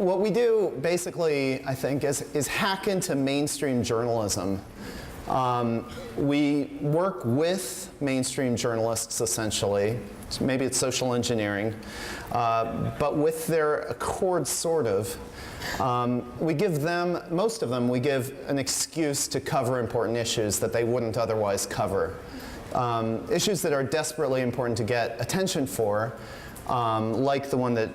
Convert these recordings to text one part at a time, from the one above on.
what we do, basically, I think, is hack into mainstream journalism. We work with mainstream journalists, essentially. So maybe it's social engineering. But with their accord, sort of, we give them, most of them, we give an excuse to cover important issues that they wouldn't otherwise cover. Issues that are desperately important to get attention for, like the one that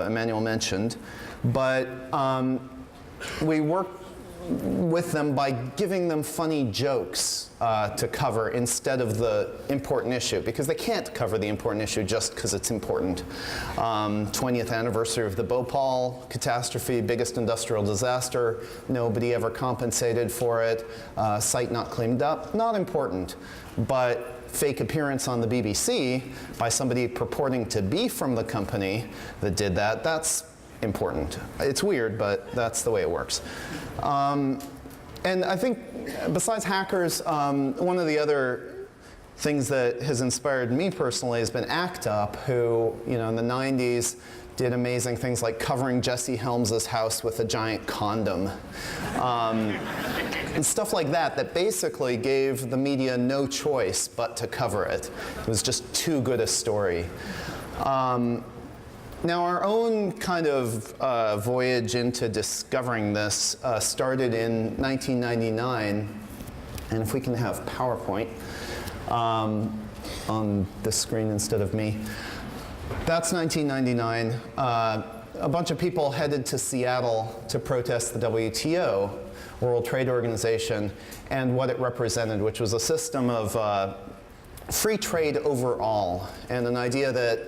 Emmanuel mentioned. But we work with them by giving them funny jokes to cover instead of the important issue, because they can't cover the important issue just because it's important. 20th anniversary of the Bhopal catastrophe, biggest industrial disaster, nobody ever compensated for it, site not cleaned up, not important. But fake appearance on the BBC by somebody purporting to be from the company that did that, that's important. It's weird, but that's the way it works. And I think besides hackers, one of the other things that has inspired me personally has been ACT UP, who, you know, in the 90s did amazing things like covering Jesse Helms's house with a giant condom. And stuff like that, that basically gave the media no choice but to cover it. It was just too good a story. Now, our own kind of voyage into discovering this started in 1999. And if we can have PowerPoint on the screen instead of me. That's 1999. A bunch of people headed to Seattle to protest the WTO, World Trade Organization, and what it represented, which was a system of free trade overall, and an idea that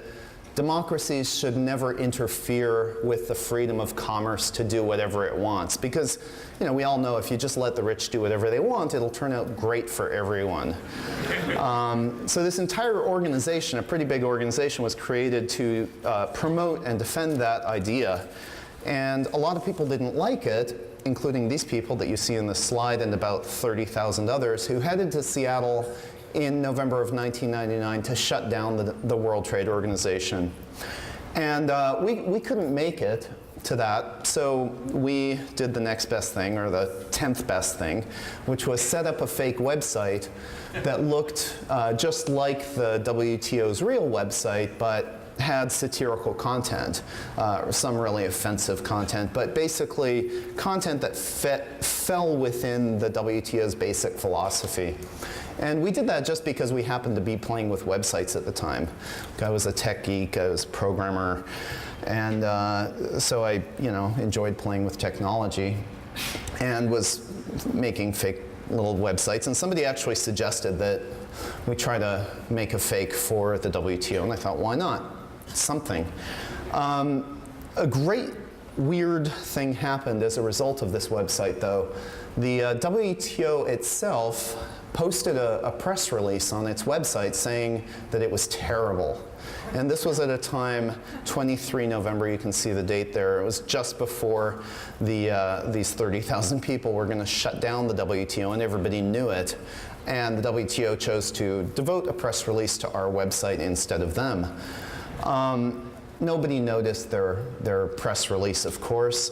democracies should never interfere with the freedom of commerce to do whatever it wants. Because, you know, we all know if you just let the rich do whatever they want, it'll turn out great for everyone. So this entire organization, a pretty big organization, was created to promote and defend that idea. And a lot of people didn't like it, including these people that you see in the slide and about 30,000 others who headed to Seattle in November of 1999 to shut down the World Trade Organization. And we couldn't make it to that, so we did the next best thing, or the 10th best thing, which was set up a fake website that looked just like the WTO's real website, but had satirical content, some really offensive content, but basically content that fell within the WTO's basic philosophy. And we did that just because we happened to be playing with websites at the time. I was a tech geek, I was a programmer, and so I, enjoyed playing with technology and was making fake little websites. And somebody actually suggested that we try to make a fake for the WTO, and I thought, why not? Something. A great weird thing happened as a result of this website, though. The WTO itself posted a press release on its website saying that it was terrible. And this was at a time, 23 November, you can see the date there. It was just before these 30,000 people were going to shut down the WTO, and everybody knew it. And the WTO chose to devote a press release to our website instead of them. Nobody noticed their press release, of course.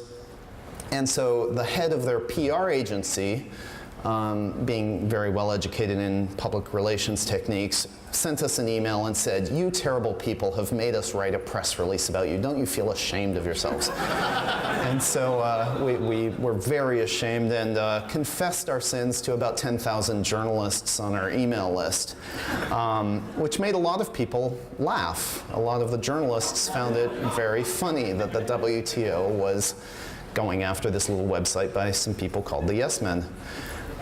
And so the head of their PR agency, being very well educated in public relations techniques, sent us an email and said, "You terrible people have made us write a press release about you. Don't you feel ashamed of yourselves?" And so we were very ashamed and confessed our sins to about 10,000 journalists on our email list, which made a lot of people laugh. A lot of the journalists found it very funny that the WTO was going after this little website by some people called the Yes Men.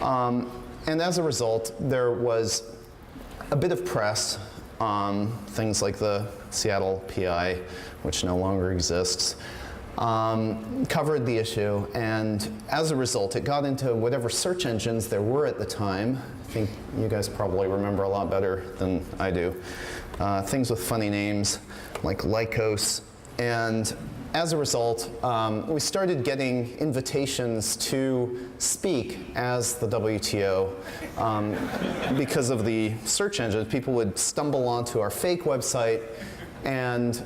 And as a result, there was a bit of press on things like the Seattle PI, which no longer exists, covered the issue, and as a result, it got into whatever search engines there were at the time. I think you guys probably remember a lot better than I do. Things with funny names, like Lycos, and as a result, we started getting invitations to speak as the WTO because of the search engines. People would stumble onto our fake website, and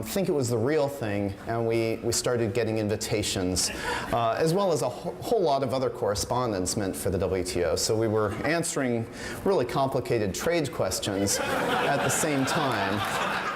think it was the real thing, and we started getting invitations, as well as a whole lot of other correspondence meant for the WTO. So we were answering really complicated trade questions at the same time.